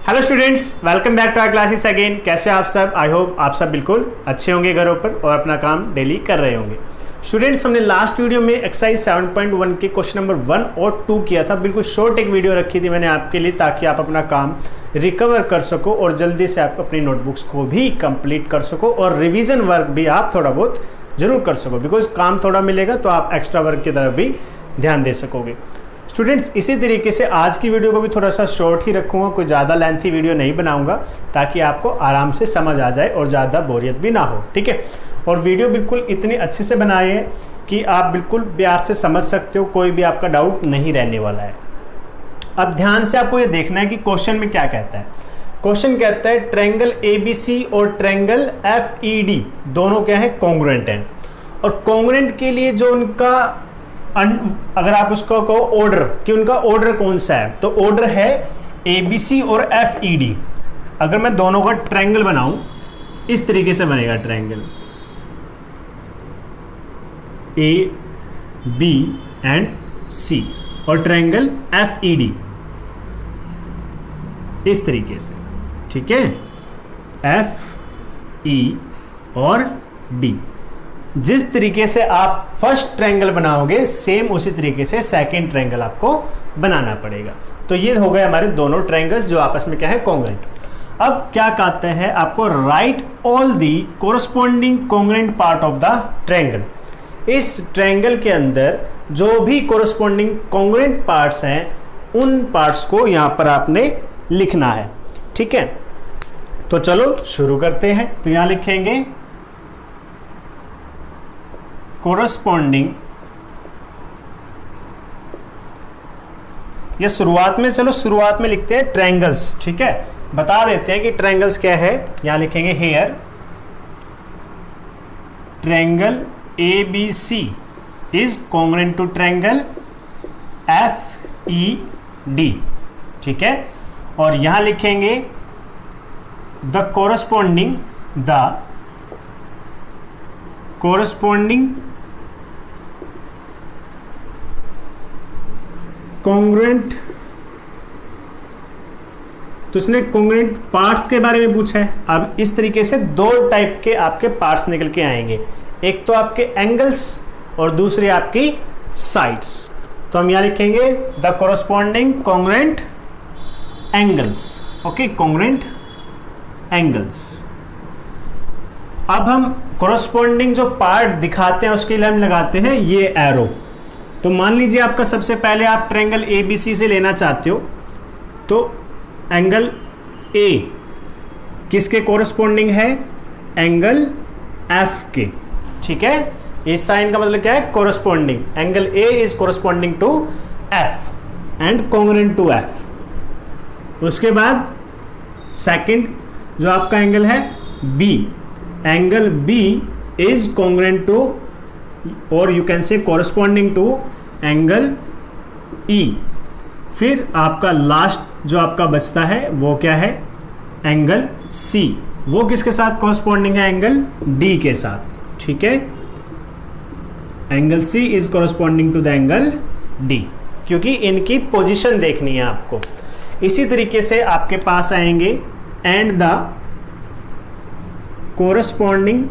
Hello students, welcome back to our classes again. कैसे आप सब? आई होप आप सब बिल्कुल अच्छे होंगे घरों पर और अपना काम डेली कर रहे होंगे। स्टूडेंट्स, हमने लास्ट वीडियो में एक्सरसाइज 7.1 के क्वेश्चन नंबर 1 और 2 किया था। बिल्कुल शॉर्ट एक वीडियो रखी थी मैंने आपके लिए, ताकि आप अपना काम रिकवर कर सको और जल्दी से आप अपनी नोटबुक्स को भी कंप्लीट कर सको और रिवीजन वर्क भी आप थोड़ा बहुत जरूर कर सको। बिकॉज काम थोड़ा मिलेगा तो आप एक्स्ट्रा वर्क की तरफ भी ध्यान दे सकोगे। स्टूडेंट्स, इसी तरीके से आज की वीडियो को भी थोड़ा सा शॉर्ट ही रखूँगा, कोई ज़्यादा लेंथी वीडियो नहीं बनाऊंगा, ताकि आपको आराम से समझ आ जाए और ज़्यादा बोरियत भी ना हो। ठीक है, और वीडियो बिल्कुल इतनी अच्छे से बनाए है कि आप बिल्कुल प्यार से समझ सकते हो, कोई भी आपका डाउट नहीं रहने वाला है। अब ध्यान से आपको ये देखना है कि क्वेश्चन में क्या कहता है। क्वेश्चन कहता है ट्रायंगल ABC और ट्रायंगल FED दोनों क्या है, कॉन्ग्रुएंट हैं। और कॉन्ग्रुएंट के लिए जो उनका अगर आप उसको कहो ऑर्डर कि उनका ऑर्डर कौन सा है, तो ऑर्डर है ABC और FED। अगर मैं दोनों का ट्रायंगल बनाऊं, इस तरीके से बनेगा ट्रायंगल AB एंड C और ट्रायंगल FED इस तरीके से। ठीक है, FE और D। जिस तरीके से आप फर्स्ट ट्रायंगल बनाओगे, सेम उसी तरीके से सेकंड ट्रायंगल आपको बनाना पड़ेगा। तो ये हो गए हमारे दोनों ट्रायंगल्स जो आपस में क्या है, कॉन्ग्रुएंट। अब क्या कहते हैं आपको, right all the corresponding congruent part of the triangle. इस ट्रायंगल के अंदर जो भी कोरस्पॉन्डिंग कॉन्ग्रुएंट पार्ट्स हैं, उन पार्ट्स को यहां पर आपने लिखना है। ठीक है, तो चलो शुरू करते हैं। तो यहां लिखेंगे कोरस्पॉन्डिंग, ये शुरुआत में, चलो शुरुआत में लिखते हैं ट्रायंगल्स। ठीक है, बता देते हैं कि ट्रायंगल्स क्या है। यहां लिखेंगे here triangle ABC is congruent to triangle FED। ठीक है, और यहां लिखेंगे द कोरस्पॉन्डिंग कॉन्ग्रुएंट। तो इसने कॉन्ग्रुएंट पार्ट्स के बारे में पूछा है। अब इस तरीके से दो टाइप के आपके पार्ट्स निकल के आएंगे, एक तो आपके एंगल्स और दूसरे आपकी साइड्स। तो हम यहां लिखेंगे the corresponding congruent angles. Okay, congruent angles. अब हम कोरस्पॉन्डिंग जो पार्ट दिखाते हैं उसके लिए हम लगाते हैं ये एरो। तो मान लीजिए आपका सबसे पहले आप ट्रायंगल ABC से लेना चाहते हो, तो एंगल A किसके कोरस्पॉन्डिंग है, एंगल F के। ठीक है, इस साइन का मतलब क्या है, corresponding. Angle A is corresponding to F and congruent to F। उसके बाद सेकंड जो आपका एंगल है B, angle B is congruent to और you can say corresponding to angle E। फिर आपका लास्ट जो आपका बचता है वो क्या है, एंगल C। वो किसके साथ कोरस्पॉन्डिंग है, एंगल D के साथ। ठीक है, angle C is corresponding to the angle D, क्योंकि इनकी पोजीशन देखनी है आपको। इसी तरीके से आपके पास आएंगे and the corresponding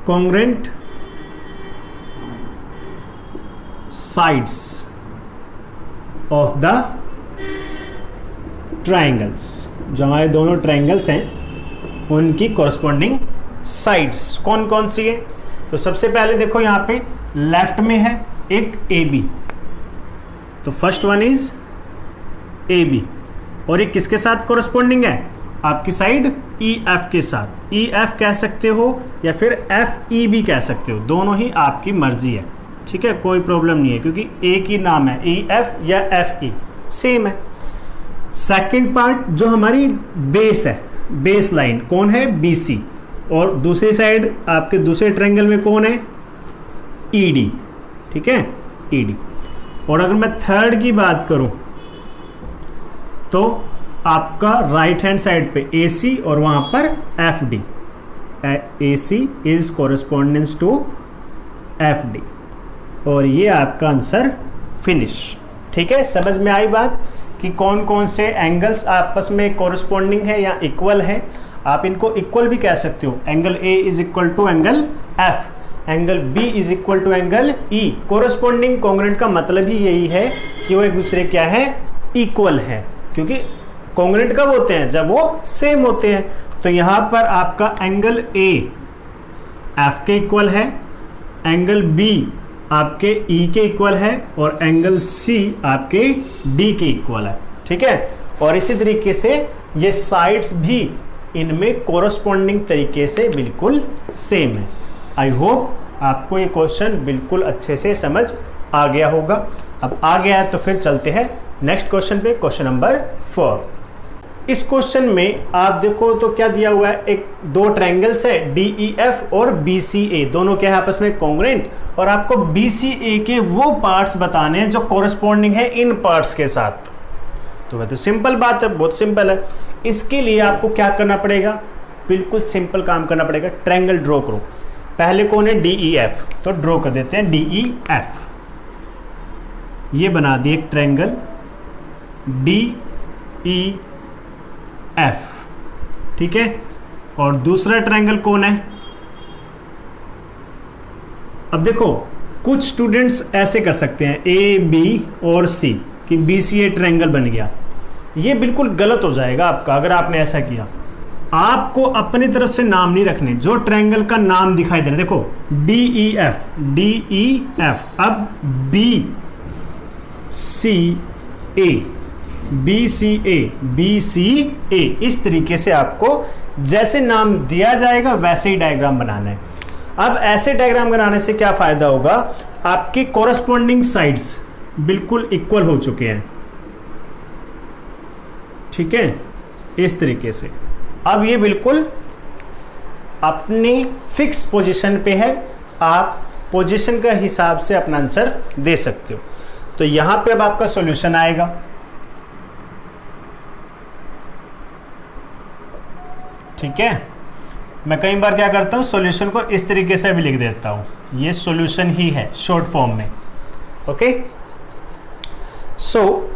congruent sides of the triangles. जो हमारे दोनों ट्रायंगल्स हैं उनकी कोरस्पॉन्डिंग साइड्स कौन कौन सी है। तो सबसे पहले देखो यहाँ पे लेफ्ट में है एक AB, तो फर्स्ट वन इज AB और ये किसके साथ कोरस्पॉन्डिंग है, आपकी साइड EF के साथ। EF कह सकते हो या फिर FE भी कह सकते हो, दोनों ही आपकी मर्जी है। ठीक है, कोई प्रॉब्लम नहीं है, क्योंकि एक ही नाम है, EF या FE सेम है। सेकंड पार्ट जो हमारी बेस है, बेस लाइन कौन है, BC, और दूसरी साइड आपके दूसरे ट्रायंगल में कौन है, ED। ठीक है, ED। और अगर मैं थर्ड की बात करूं तो आपका राइट हैंड साइड पे AC और वहां पर FD। AC is correspondence to FD और ये आपका आंसर फिनिश। ठीक है, समझ में आई बात कि कौन कौन से एंगल्स आपस में कोरिस्पोंडिंग है या इक्वल है। आप इनको इक्वल भी कह सकते हो, angle A is equal to angle F, angle B is equal to angle E. Corresponding congruent का मतलब ही यही है कि वो एक दूसरे क्या है, इक्वल है, क्योंकि कॉन्ग्रुएंट कब होते हैं, जब वो सेम होते हैं। तो यहाँ पर आपका एंगल ए एफ के इक्वल है, एंगल बी आपके ई के इक्वल है और एंगल सी आपके डी के इक्वल है, ठीक है। और इसी तरीके से ये साइड्स भी इनमें कोरस्पॉन्डिंग तरीके से बिल्कुल सेम है। आई होप आपको ये क्वेश्चन बिल्कुल अच्छे से समझ आ गया होगा। अब आ गया है तो फिर चलते हैं नेक्स्ट क्वेश्चन पे, क्वेश्चन नंबर 4। इस क्वेश्चन में आप देखो तो क्या दिया हुआ है, एक दो ट्रायंगल्स है DEF और BCA, दोनों क्या है आपस में कॉन्ग्रुएंट, और आपको BCA के वो पार्ट्स बताने हैं जो कोरस्पॉन्डिंग है इन पार्ट्स के साथ। तो वह तो सिंपल बात है, बहुत सिंपल है। इसके लिए आपको क्या करना पड़ेगा, बिल्कुल सिंपल काम करना पड़ेगा, ट्रायंगल ड्रॉ करो। पहले कौन है, DEF, तो ड्रॉ कर देते हैं DEF। ये बना दिए एक ट्रायंगल DEF, ठीक है। और दूसरा ट्रायंगल कौन है, अब देखो कुछ स्टूडेंट्स ऐसे कर सकते हैं AB और C कि BCA ट्रायंगल बन गया। ये बिल्कुल गलत हो जाएगा आपका अगर आपने ऐसा किया। आपको अपनी तरफ से नाम नहीं रखने, जो ट्रायंगल का नाम दिखाई दे रहा है, देखो DEF, अब BCA, इस तरीके से आपको जैसे नाम दिया जाएगा वैसे ही डायग्राम बनाना है। अब ऐसे डायग्राम बनाने से क्या फायदा होगा, आपके कोरस्पॉन्डिंग साइड्स बिल्कुल इक्वल हो चुके हैं, ठीक है, इस तरीके से। अब ये बिल्कुल अपनी फिक्स पोजीशन पे है, आप पोजीशन का हिसाब से अपना आंसर दे सकते हो। तो यहां पे अब आपका सॉल्यूशन आएगा, ठीक है। मैं कई बार क्या करता हूँ, सॉल्यूशन को इस तरीके से भी लिख देता हूँ, ये सॉल्यूशन ही है शॉर्ट फॉर्म में, ओके। सो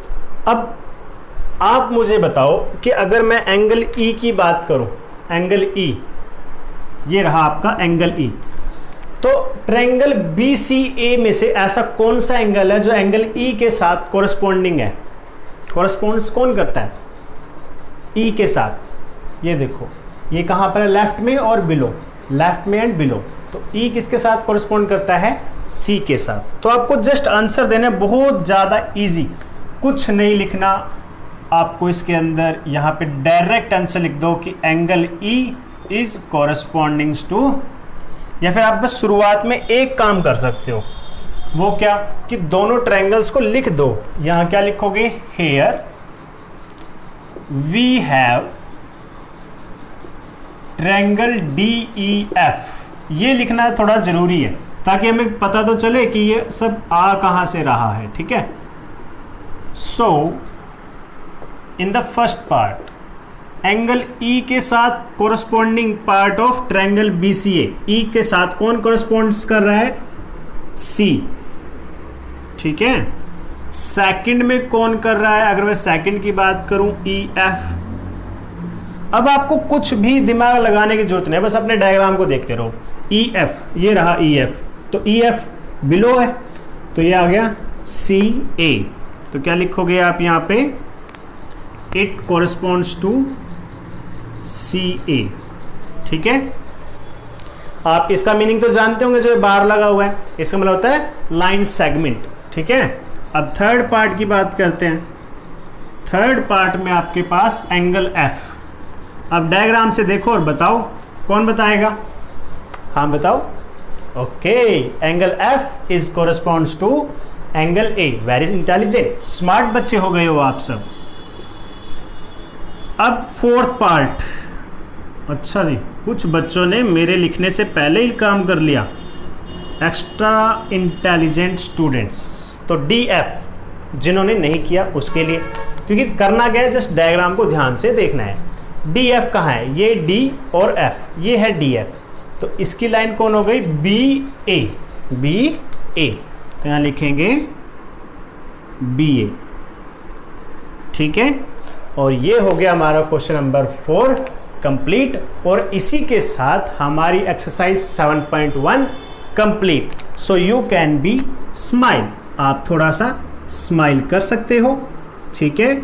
अब आप मुझे बताओ कि अगर मैं एंगल ई की बात करूं, एंगल ई, ये रहा आपका एंगल ई, तो ट्रायंगल BCA में से ऐसा कौन सा एंगल है जो एंगल ई के साथ कोरस्पॉन्डिंग है, कोरस्पॉन्ड्स कौन करता है ई के साथ। ये देखो ये कहां पर है, लेफ्ट में और बिलो, लेफ्ट में एंड बिलो। तो ई किसके साथ कोरस्पॉन्ड करता है, सी के साथ। तो आपको जस्ट आंसर देना, बहुत ज़्यादा इजी, कुछ नहीं लिखना आपको इसके अंदर। यहाँ पे डायरेक्ट आंसर लिख दो कि angle E is corresponding to, या फिर आप बस शुरुआत में एक काम कर सकते हो, वो क्या कि दोनों ट्रायंगल्स को लिख दो। यहाँ क्या लिखोगे, here we have triangle DEF, ये लिखना थोड़ा ज़रूरी है ताकि हमें पता तो चले कि ये सब आ कहाँ से रहा है, ठीक है। So in the first part, angle E के साथ corresponding part of triangle BCA, E के साथ कौन कोरस्पॉन्ड्स कर रहा है, C, ठीक है। सेकंड में कौन कर रहा है, अगर मैं सेकंड की बात करूं EF। अब आपको कुछ भी दिमाग लगाने की जरूरत नहीं है, बस अपने डायग्राम को देखते रहो। EF, ये रहा EF, तो EF बिलो है, तो ये आ गया CA। तो क्या लिखोगे आप यहाँ पे, इट कोरस्पॉन्ड्स टू CA, ठीक है। आप इसका मीनिंग तो जानते होंगे, जो बाहर लगा हुआ है इसका मतलब होता है लाइन सेगमेंट, ठीक है। अब थर्ड पार्ट की बात करते हैं। थर्ड पार्ट में आपके पास एंगल F। अब डायग्राम से देखो और बताओ, कौन बताएगा, हाँ बताओ। Okay, angle F is corresponds to angle A। Very intelligent, smart बच्चे हो गए हो आप सब। अब फोर्थ पार्ट, अच्छा जी, कुछ बच्चों ने मेरे लिखने से पहले ही काम कर लिया, एक्स्ट्रा इंटेलिजेंट स्टूडेंट्स। तो DF जिन्होंने नहीं किया उसके लिए, क्योंकि करना क्या है, जस्ट डायग्राम को ध्यान से देखना है। DF कहाँ है, ये D और F, ये है DF, तो इसकी लाइन कौन हो गई, BA। तो यहाँ लिखेंगे BA। ठीक है, और ये हो गया हमारा क्वेश्चन नंबर 4 कंप्लीट, और इसी के साथ हमारी exercise 7.1 complete. So you can be smile, आप थोड़ा सा स्माइल कर सकते हो, ठीक है,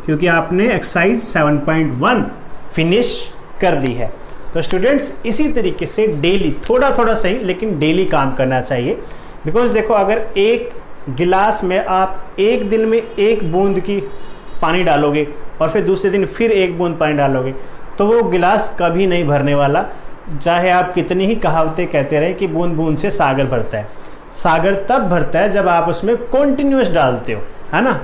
क्योंकि आपने एक्सरसाइज 7.1 फिनिश कर दी है। तो स्टूडेंट्स इसी तरीके से डेली थोड़ा थोड़ा सही लेकिन डेली काम करना चाहिए। बिकॉज देखो, अगर एक गिलास में आप एक दिन में एक बूंद की पानी डालोगे और फिर दूसरे दिन फिर एक बूंद पानी डालोगे तो वो गिलास कभी नहीं भरने वाला, चाहे आप कितनी ही कहावतें कहते रहे कि बूंद बूंद से सागर भरता है। सागर तब भरता है जब आप उसमें कॉन्टिन्यूस डालते हो, है ना,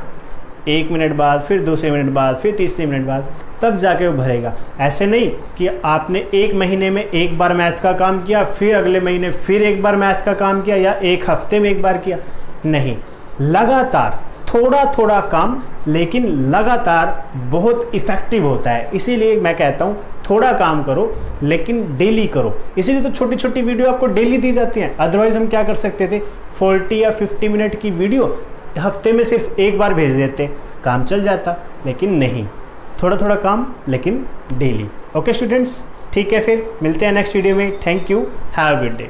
1 मिनट बाद, फिर दूसरे मिनट बाद, फिर तीसरे मिनट बाद, तब जाके वो भरेगा। ऐसे नहीं कि आपने 1 महीने में एक बार मैथ का काम किया, फिर अगले महीने फिर एक बार मैथ का काम किया, या 1 हफ्ते में एक बार किया, नहीं, लगातार थोड़ा थोड़ा काम, लेकिन लगातार बहुत इफ़ेक्टिव होता है। इसीलिए मैं कहता हूँ थोड़ा काम करो लेकिन डेली करो। इसीलिए तो छोटी छोटी वीडियो आपको डेली दी जाती हैं। अदरवाइज़ हम क्या कर सकते थे, 40 या 50 मिनट की वीडियो हफ्ते में सिर्फ एक बार भेज देते, काम चल जाता, लेकिन नहीं, थोड़ा थोड़ा काम लेकिन डेली। ओके स्टूडेंट्स, ठीक है, फिर मिलते हैं नेक्स्ट वीडियो में। Thank you, have a good day.